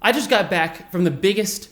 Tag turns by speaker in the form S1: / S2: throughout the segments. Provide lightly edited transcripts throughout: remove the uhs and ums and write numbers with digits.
S1: I just got back from the biggest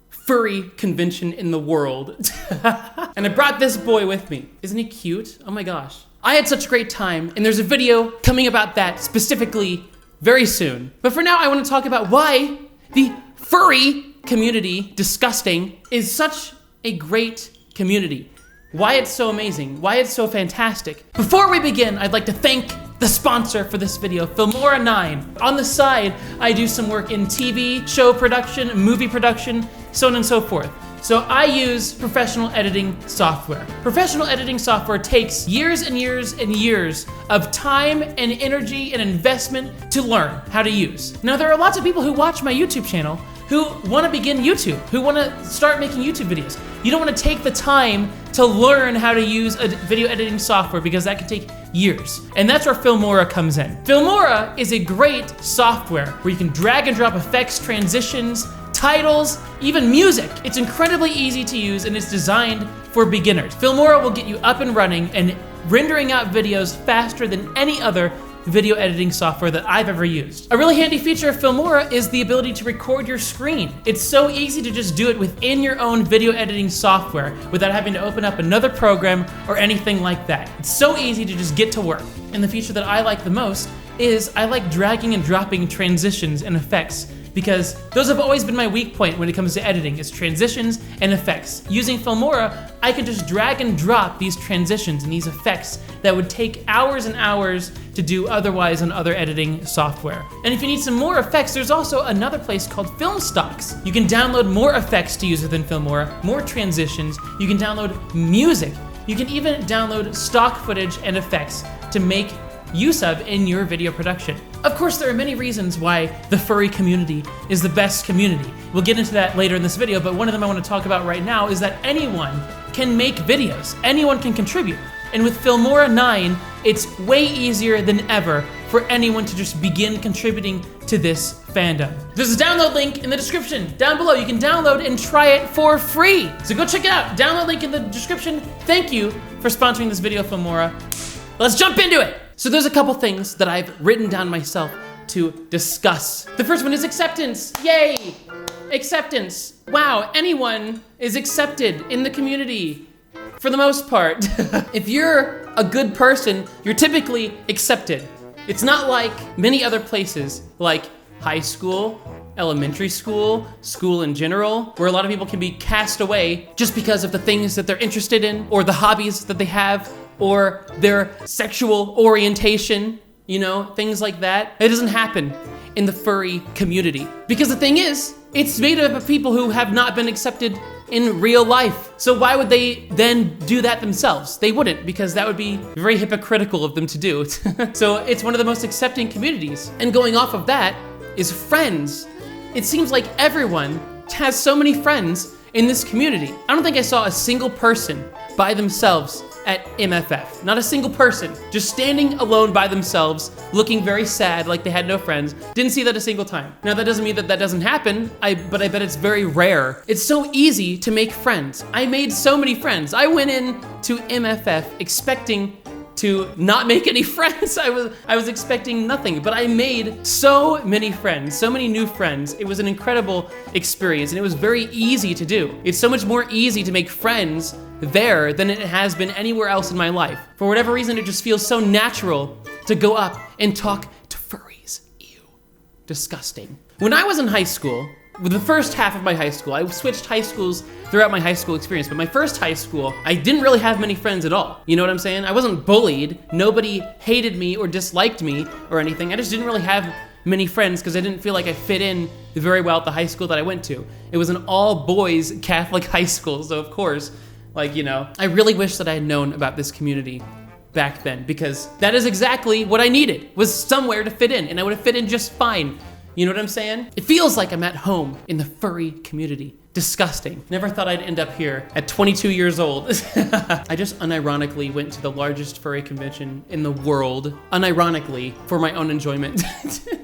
S1: furry convention in the world. And I brought this boy with me. Isn't he cute? Oh my gosh. I had such a great time, and there's a video coming about that specifically very soon. But for now, I want to talk about why the furry community, disgusting, is such a great community. Why it's so amazing, why it's so fantastic. Before we begin, I'd like to thank the sponsor for this video, Filmora 9. On the side, I do some work in TV, show production, movie production, so on and so forth. So I use professional editing software. Professional editing software takes years and years and years of time and energy and investment to learn how to use. Now, there are lots of people who watch my YouTube channel who want to begin YouTube, who want to start making YouTube videos. You don't want to take the time to learn how to use a video editing software because that can take years. And that's where Filmora comes in. Filmora is a great software where you can drag and drop effects, transitions, titles, even music. It's incredibly easy to use and it's designed for beginners. Filmora will get you up and running and rendering out videos faster than any other video editing software that I've ever used. A really handy feature of Filmora is the ability to record your screen. It's so easy to just do it within your own video editing software without having to open up another program or anything like that. It's so easy to just get to work. And the feature that I like the most is I like dragging and dropping transitions and effects, because those have always been my weak point when it comes to editing, is transitions and effects. Using Filmora, I can just drag and drop these transitions and these effects that would take hours and hours to do otherwise on other editing software. And if you need some more effects, there's also another place called Film Stocks. You can download more effects to use within Filmora, more transitions. You can download music. You can even download stock footage and effects to make use of in your video production. Of course, there are many reasons why the furry community is the best community. We'll get into that later in this video, but one of them I want to talk about right now is that anyone can make videos. Anyone can contribute. And with Filmora 9, it's way easier than ever for anyone to just begin contributing to this fandom. There's a download link in the description down below. You can download and try it for free. So go check it out. Download link in the description. Thank you for sponsoring this video, Filmora. Let's jump into it. So there's a couple things that I've written down myself to discuss. The first one is acceptance. Yay! Acceptance. Wow, anyone is accepted in the community for the most part. If you're a good person, you're typically accepted. It's not like many other places, like high school, elementary school, school in general, where a lot of people can be cast away just because of the things that they're interested in or the hobbies that they have, or their sexual orientation, you know, things like that. It doesn't happen in the furry community. Because the thing is, it's made up of people who have not been accepted in real life. So why would they then do that themselves? They wouldn't, because that would be very hypocritical of them to do. So it's one of the most accepting communities. And going off of that is friends. It seems like everyone has so many friends in this community. I don't think I saw a single person by themselves at MFF. Not a single person, just standing alone by themselves, looking very sad, like they had no friends. Didn't see that a single time. Now that doesn't mean that that doesn't happen, but I bet it's very rare. It's so easy to make friends. I made so many friends. I went in to MFF expecting to not make any friends. I was expecting nothing, but I made so many friends, so many new friends. It was an incredible experience, and it was very easy to do. It's so much more easy to make friends there than it has been anywhere else in my life. For whatever reason, it just feels so natural to go up and talk to furries. Ew, disgusting. When I was in high school, with the first half of my high school, I switched high schools throughout my high school experience, but my first high school, I didn't really have many friends at all. You know what I'm saying? I wasn't bullied. Nobody hated me or disliked me or anything. I just didn't really have many friends because I didn't feel like I fit in very well at the high school that I went to. It was an all-boys Catholic high school, so of course, like, you know, I really wish that I had known about this community back then, because that is exactly what I needed, was somewhere to fit in, and I would have fit in just fine. You know what I'm saying? It feels like I'm at home in the furry community. Disgusting. Never thought I'd end up here at 22 years old. I just unironically went to the largest furry convention in the world, unironically, for my own enjoyment.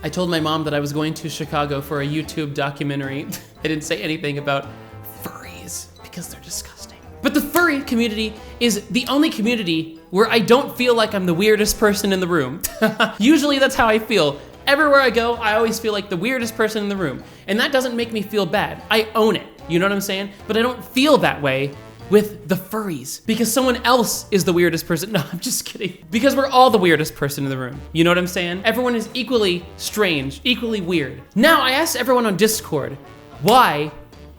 S1: I told my mom that I was going to Chicago for a YouTube documentary. I didn't say anything about furries because they're disgusting. But the furry community is the only community where I don't feel like I'm the weirdest person in the room. Usually that's how I feel. everywhere I go, I always feel like the weirdest person in the room. And that doesn't make me feel bad. I own it, you know what I'm saying? But I don't feel that way with the furries because someone else is the weirdest person. No, I'm just kidding. Because we're all the weirdest person in the room. You know what I'm saying? Everyone is equally strange, equally weird. Now, I asked everyone on Discord, why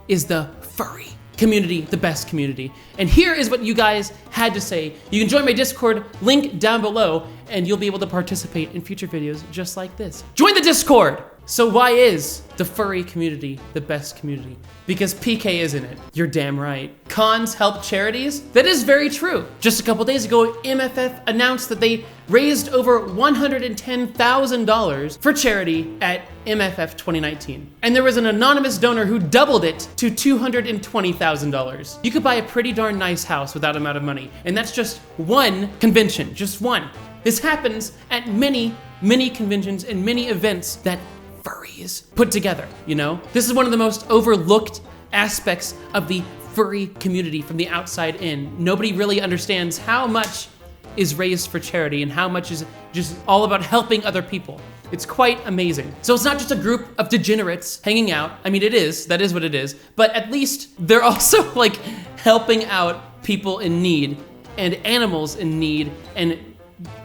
S1: is the furry community the best community? And here is what you guys had to say. You can join my Discord, link down below, and you'll be able to participate in future videos just like this. Join the Discord! So why is the furry community the best community? Because PK is in it. You're damn right. Cons help charities? That is very true. Just a couple days ago, MFF announced that they raised over $110,000 for charity at MFF 2019. And there was an anonymous donor who doubled it to $220,000. You could buy a pretty darn nice house with that amount of money. And that's just one convention, just one. This happens at many, many conventions and many events that furries put together, you know? This is one of the most overlooked aspects of the furry community from the outside in. Nobody really understands how much is raised for charity and how much is just all about helping other people. It's quite amazing. So it's not just a group of degenerates hanging out. I mean, it is, that is what it is, but at least they're also like helping out people in need and animals in need and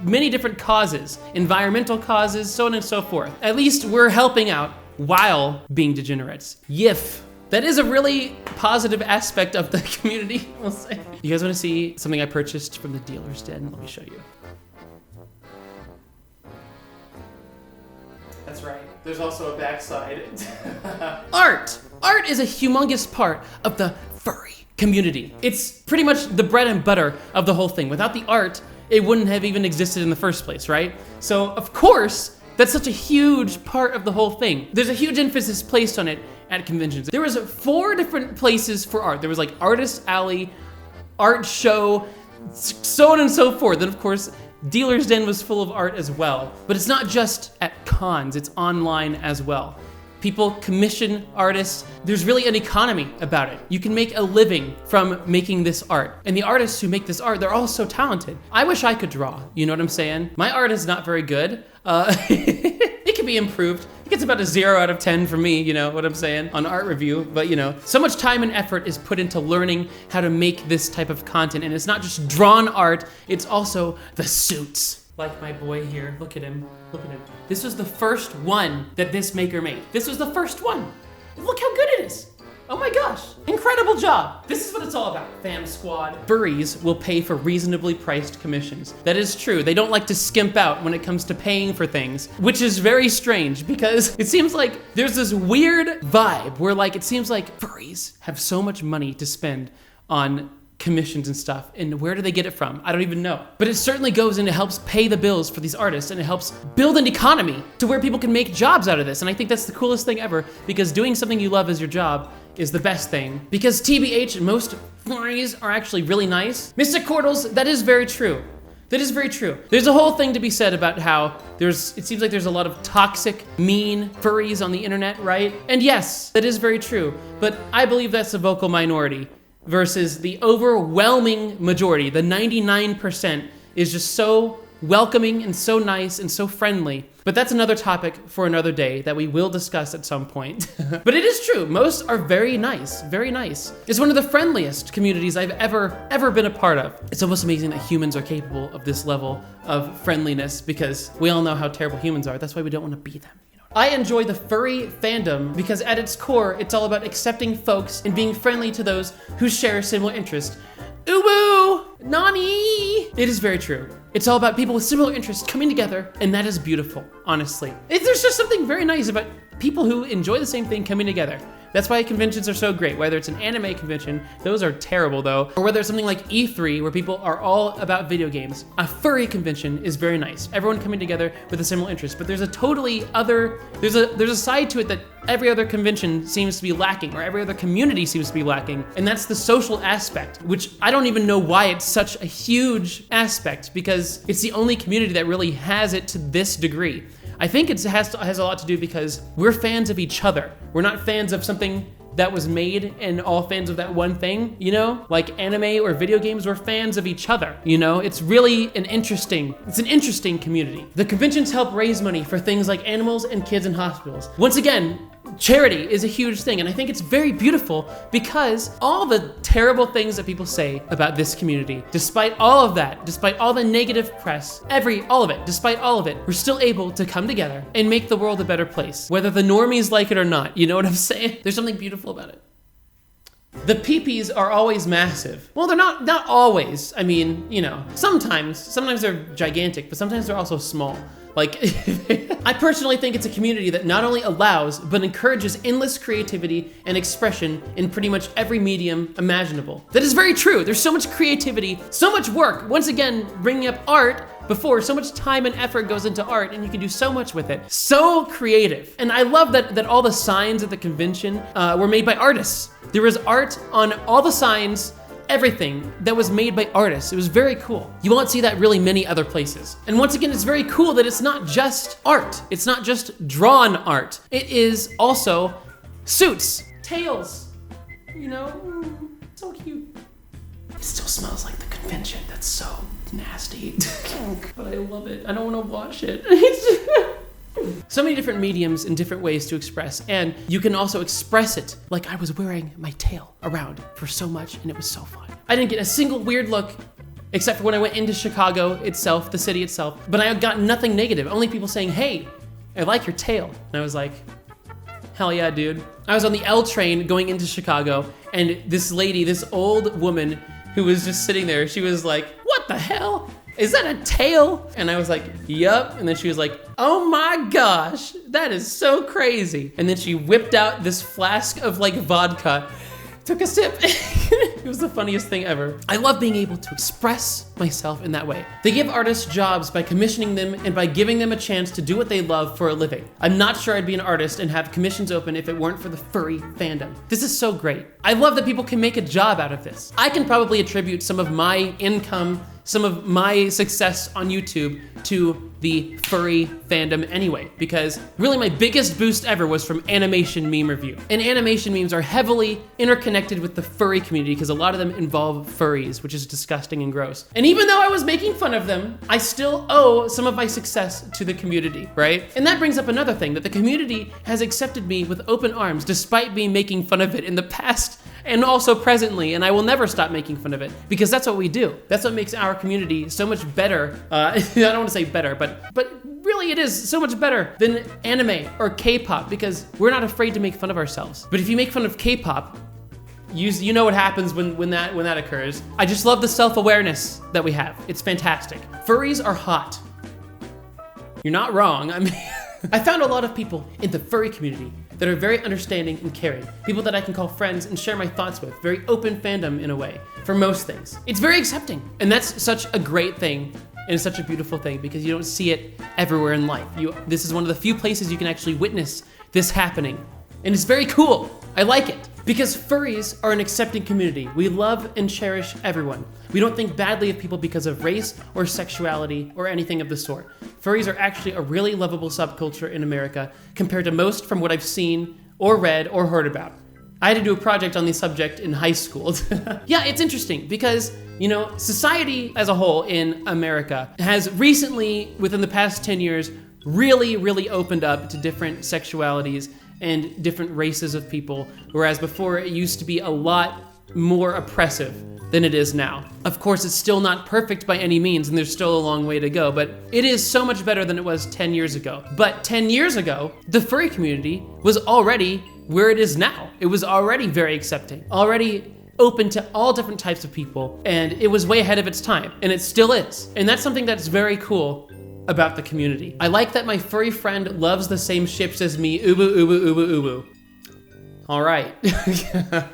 S1: many different causes, environmental causes, so on and so forth. At least we're helping out while being degenerates. Yif. That is a really positive aspect of the community, we'll say. You guys wanna see something I purchased from the dealer's den? Let me show you. That's right, there's also a backside. Art! Art is a humongous part of the furry community. It's pretty much the bread and butter of the whole thing. Without the art, it wouldn't have even existed in the first place, right? So of course, that's such a huge part of the whole thing. There's a huge emphasis placed on it at conventions. There was 4 different places for art. There was like Artist Alley, Art Show, so on and so forth. And of course, Dealer's Den was full of art as well. But it's not just at cons, it's online as well. People commission artists. There's really an economy about it. You can make a living from making this art. And the artists who make this art, they're all so talented. I wish I could draw, you know what I'm saying? My art is not very good. It can be improved. It gets about a 0 out of 10 for me, you know what I'm saying, on art review. But you know, so much time and effort is put into learning how to make this type of content. And it's not just drawn art, it's also the suits. Like my boy here, look at him, look at him. This was the first one that this maker made. This was the first one. Look how good it is. Oh my gosh, incredible job. This is what it's all about, fam squad. Furries will pay for reasonably priced commissions. That is true, they don't like to skimp out when it comes to paying for things, which is very strange because it seems like there's this weird vibe where like, it seems like furries have so much money to spend on commissions and stuff, and where do they get it from? I don't even know. But it certainly goes and it helps pay the bills for these artists, and it helps build an economy to where people can make jobs out of this. And I think that's the coolest thing ever, because doing something you love as your job is the best thing. Because TBH, most furries are actually really nice. Mr. Cortles, that is very true. That is very true. There's a whole thing to be said about how it seems like there's a lot of toxic, mean furries on the internet, right? And yes, that is very true, but I believe that's a vocal minority versus the overwhelming majority. The 99% is just so welcoming and so nice and so friendly. But that's another topic for another day that we will discuss at some point. But it is true, most are very nice, very nice. It's one of the friendliest communities I've ever been a part of. It's almost amazing that humans are capable of this level of friendliness because we all know how terrible humans are. That's why we don't want to be them. I enjoy the furry fandom because at its core, it's all about accepting folks and being friendly to those who share similar interests. Uwu! Nani! It is very true. It's all about people with similar interests coming together, and that is beautiful, honestly. There's just something very nice about people who enjoy the same thing coming together. That's why conventions are so great, whether it's an anime convention, those are terrible though, or whether it's something like E3 where people are all about video games. A furry convention is very nice. Everyone coming together with a similar interest, but there's a totally other, there's a side to it that every other convention seems to be lacking, or every other community seems to be lacking, and that's the social aspect, which I don't even know why it's such a huge aspect, because it's the only community that really has it to this degree. I think it has a lot to do because we're fans of each other. We're not fans of something that was made and all fans of that one thing, you know? Like anime or video games, we're fans of each other, you know? It's really an interesting community. The conventions help raise money for things like animals and kids in hospitals. Once again, charity is a huge thing, and I think it's very beautiful because all the terrible things that people say about this community, despite all of that, despite all the negative press, all of it, despite all of it, we're still able to come together and make the world a better place, whether the normies like it or not. You know what I'm saying? There's something beautiful about it. The peepees are always massive. Well, they're not always. I mean, you know, sometimes they're gigantic, but sometimes they're also small. Like, I personally think it's a community that not only allows, but encourages endless creativity and expression in pretty much every medium imaginable. That is very true. There's so much creativity, so much work. Once again, bringing up art before, so much time and effort goes into art, and you can do so much with it. So creative. And I love that all the signs at the convention were made by artists. There was art on all the signs, everything that was made by artists. It was very cool. You won't see that really many other places. And once again, it's very cool that it's not just art. It's not just drawn art. It is also suits, tails, you know, so cute. It still smells like the convention. That's so nasty. But I love it. I don't want to wash it. So many different mediums and different ways to express, and you can also express it like I was wearing my tail around for so much, and it was so fun. I didn't get a single weird look, except for when I went into Chicago itself, the city itself, but I got nothing negative. Only people saying, hey, I like your tail. And I was like, hell yeah, dude. I was on the L train going into Chicago, and this lady, this old woman who was just sitting there, she was like, what the hell? Is that a tail? And I was like, yup. And then she was like, oh my gosh, that is so crazy. And then she whipped out this flask of like vodka, took a sip. It was the funniest thing ever. I love being able to express myself in that way. They give artists jobs by commissioning them and by giving them a chance to do what they love for a living. I'm not sure I'd be an artist and have commissions open if it weren't for the furry fandom. This is so great. I love that people can make a job out of this. I can probably attribute some of my income, some of my success on YouTube to the furry fandom anyway, because really my biggest boost ever was from animation meme review. And animation memes are heavily interconnected with the furry community because a lot of them involve furries, which is disgusting and gross. And even though I was making fun of them, I still owe some of my success to the community, right? And that brings up another thing, that the community has accepted me with open arms despite me making fun of it in the past and also presently, and I will never stop making fun of it because that's what we do. That's what makes our community so much better. I don't want to say better, but really it is so much better than anime or K-pop because we're not afraid to make fun of ourselves. But if you make fun of K-pop, you know what happens when that occurs. I just love the self-awareness that we have. It's fantastic. Furries are hot. You're not wrong. I mean, I found a lot of people in the furry community that are very understanding and caring. People that I can call friends and share my thoughts with. Very open fandom in a way, for most things. It's very accepting. And that's such a great thing and it's such a beautiful thing because you don't see it everywhere in life. This is one of the few places you can actually witness this happening. And it's very cool. I like it. Because furries are an accepting community. We love and cherish everyone. We don't think badly of people because of race or sexuality or anything of the sort. Furries are actually a really lovable subculture in America compared to most from what I've seen or read or heard about. I had to do a project on the subject in high school. Yeah, it's interesting because, you know, society as a whole in America has recently, within the past 10 years, really opened up to different sexualities and different races of people, whereas before it used to be a lot more oppressive than it is now. Of course, it's still not perfect by any means, and there's still a long way to go, but it is so much better than it was 10 years ago. But 10 years ago, the furry community was already where it is now. It was already very accepting, already open to all different types of people, and it was way ahead of its time, and it still is. And that's something that's very cool about the community. I like that my furry friend loves the same ships as me, ubu, ubu, ubu, ubu. All right.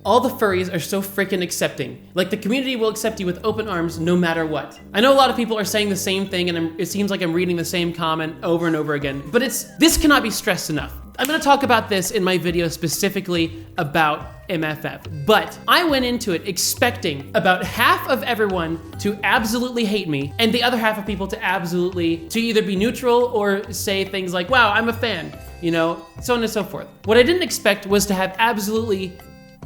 S1: All the furries are so freaking accepting. Like, the community will accept you with open arms no matter what. I know a lot of people are saying the same thing, and it seems like I'm reading the same comment over and over again, but this cannot be stressed enough. I'm gonna talk about this in my video specifically about MFF, but I went into it expecting about half of everyone to absolutely hate me and the other half of people to either be neutral or say things like, wow, I'm a fan, you know, so on and so forth. What I didn't expect was to have absolutely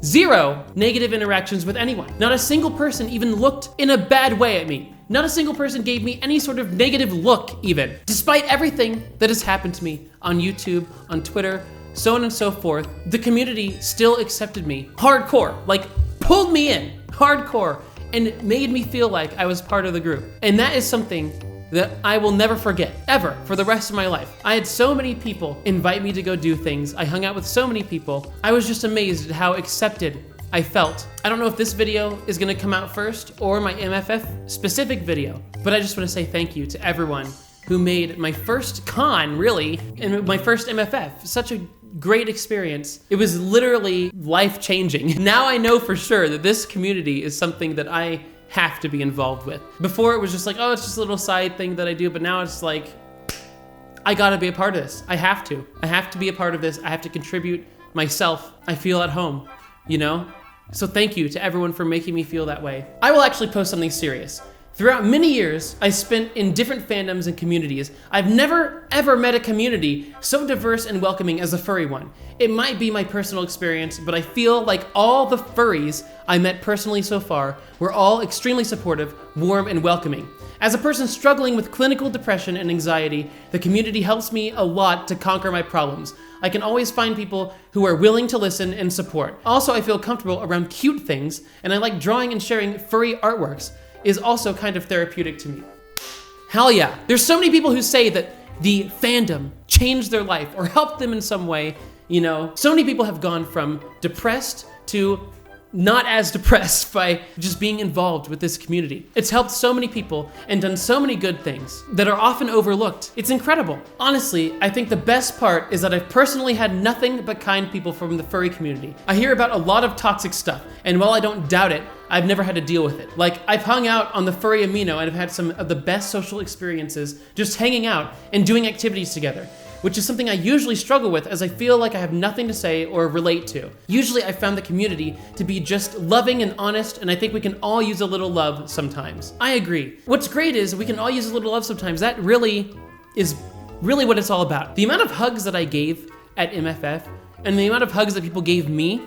S1: Zero negative interactions with anyone. Not a single person even looked in a bad way at me. Not a single person gave me any sort of negative look even. Despite everything that has happened to me on YouTube, on Twitter, so on and so forth, the community still accepted me hardcore, like pulled me in hardcore and made me feel like I was part of the group. And that is something that I will never forget, ever, for the rest of my life. I had so many people invite me to go do things. I hung out with so many people. I was just amazed at how accepted I felt. I don't know if this video is gonna come out first or my MFF specific video, but I just wanna say thank you to everyone who made my first con, really, and my first MFF such a great experience. It was literally life-changing. Now I know for sure that this community is something that I have to be involved with. Before it was just like, oh, it's just a little side thing that I do, but now it's like, I gotta be a part of this. I have to be a part of this. I have to contribute myself. I feel at home, you know? So thank you to everyone for making me feel that way. I will actually post something serious. Throughout many years I spent in different fandoms and communities, I've never ever met a community so diverse and welcoming as the furry one. It might be my personal experience, but I feel like all the furries I met personally so far were all extremely supportive, warm, and welcoming. As a person struggling with clinical depression and anxiety, the community helps me a lot to conquer my problems. I can always find people who are willing to listen and support. Also, I feel comfortable around cute things, and I like drawing and sharing furry artworks. Is also kind of therapeutic to me. Hell yeah. There's so many people who say that the fandom changed their life or helped them in some way, you know. So many people have gone from depressed to not as depressed by just being involved with this community. It's helped so many people and done so many good things that are often overlooked. It's incredible. Honestly, I think the best part is that I've personally had nothing but kind people from the furry community. I hear about a lot of toxic stuff, and while I don't doubt it, I've never had to deal with it. Like, I've hung out on the furry amino and I've had some of the best social experiences just hanging out and doing activities together, which is something I usually struggle with as I feel like I have nothing to say or relate to. Usually I found the community to be just loving and honest, and I think we can all use a little love sometimes. I agree. What's great is we can all use a little love sometimes. That really is what it's all about. The amount of hugs that I gave at MFF and the amount of hugs that people gave me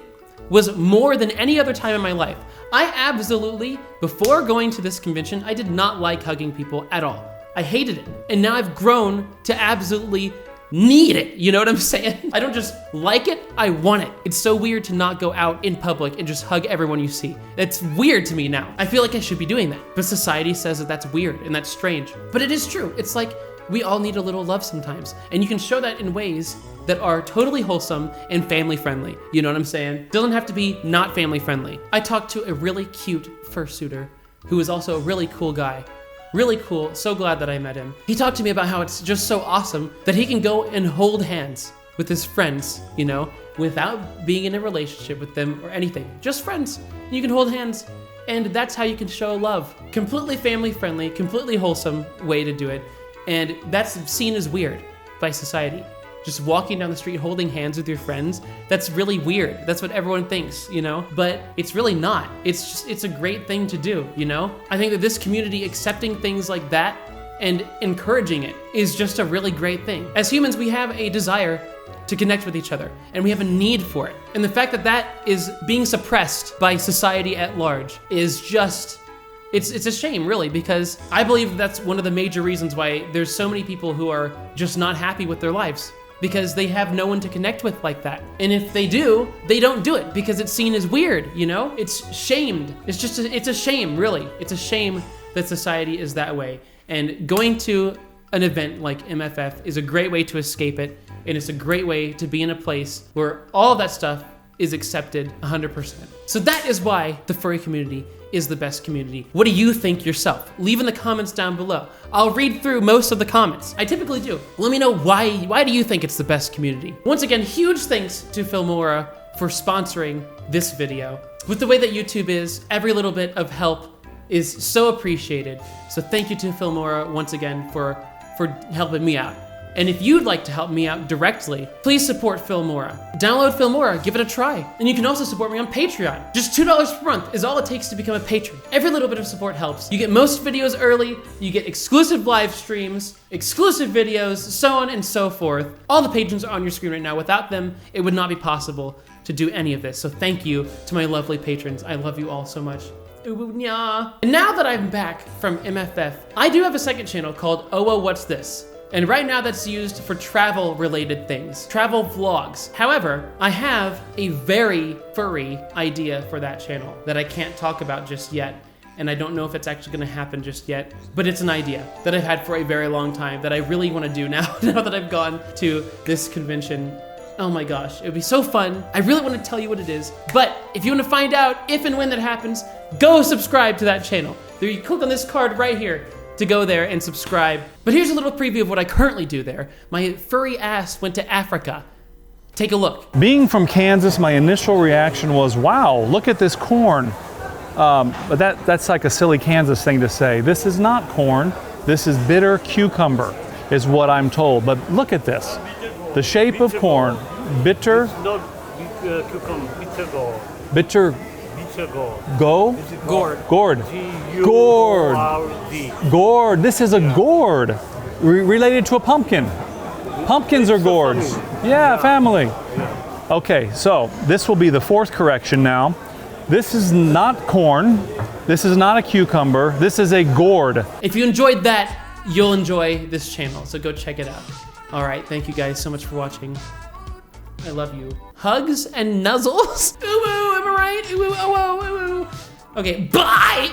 S1: was more than any other time in my life. I absolutely, before going to this convention, I did not like hugging people at all. I hated it. And now I've grown to absolutely need it. You know what I'm saying? I don't just like it, I want it. It's so weird to not go out in public and just hug everyone you see. It's weird to me now. I feel like I should be doing that, but society says that that's weird and that's strange. But it is true. It's like we all need a little love sometimes. And you can show that in ways that are totally wholesome and family friendly. You know what I'm saying? Doesn't have to be not family friendly. I talked to a really cute fursuiter who is also a really cool guy. Really cool, so glad that I met him. He talked to me about how it's just so awesome that he can go and hold hands with his friends, you know, without being in a relationship with them or anything. Just friends. You can hold hands, and that's how you can show love. Completely family friendly, completely wholesome way to do it, and that's seen as weird by society. Just walking down the street holding hands with your friends, that's really weird. That's what everyone thinks, you know? But it's really not. It's a great thing to do, you know? I think that this community accepting things like that and encouraging it is just a really great thing. As humans, we have a desire to connect with each other, and we have a need for it. And the fact that that is being suppressed by society at large is just, it's a shame, really, because I believe that's one of the major reasons why there's so many people who are just not happy with their lives, because they have no one to connect with like that. And if they do, they don't do it because it's seen as weird, you know? It's shamed. It's a shame, really. It's a shame that society is that way. And going to an event like MFF is a great way to escape it, and it's a great way to be in a place where all of that stuff is accepted 100%. So that is why the furry community is the best community. What do you think yourself? Leave in the comments down below. I'll read through most of the comments. I typically do. Let me know why do you think it's the best community? Once again, huge thanks to Filmora for sponsoring this video. With the way that YouTube is, every little bit of help is so appreciated. So thank you to Filmora once again for helping me out. And if you'd like to help me out directly, please support Filmora. Download Filmora, give it a try. And you can also support me on Patreon. Just $2 per month is all it takes to become a patron. Every little bit of support helps. You get most videos early, you get exclusive live streams, exclusive videos, so on and so forth. All the patrons are on your screen right now. Without them, it would not be possible to to do any of this. So thank you to my lovely patrons. I love you all so much. And now that I'm back from MFF, I do have a second channel called Oh What's This? And right now that's used for travel related things, travel vlogs. However, I have a very furry idea for that channel that I can't talk about just yet. And I don't know if it's actually gonna happen just yet, but it's an idea that I've had for a very long time that I really wanna do now, now that I've gone to this convention. Oh my gosh, it would be so fun. I really wanna tell you what it is, but if you wanna find out if and when that happens, go subscribe to that channel. There, you click on this card right here to go there and subscribe. But here's a little preview of what I currently do there. My furry ass went to Africa. Take a look.
S2: Being from Kansas, my initial reaction was, wow, look at this corn. But that's like a silly Kansas thing to say. This is not corn. This is bitter cucumber, is what I'm told. But look at this. The shape of corn, bitter.
S3: It's not cucumber, bitter gourd.
S2: Bitter.
S3: Bitter gourd.
S2: Go?
S1: Gourd.
S2: Gourd.
S3: G-U-R-D.
S2: Gourd. This is a gourd. Related to a pumpkin. Pumpkins are gourds. Yeah, family. Okay, so this will be the fourth correction now. This is not corn. This is not a cucumber. This is a gourd.
S1: If you enjoyed that, you'll enjoy this channel, so go check it out. All right, thank you guys so much for watching. I love you. Hugs and nuzzles. Ooh, am I right? Ooh, oh, oh, ooh. Okay, bye!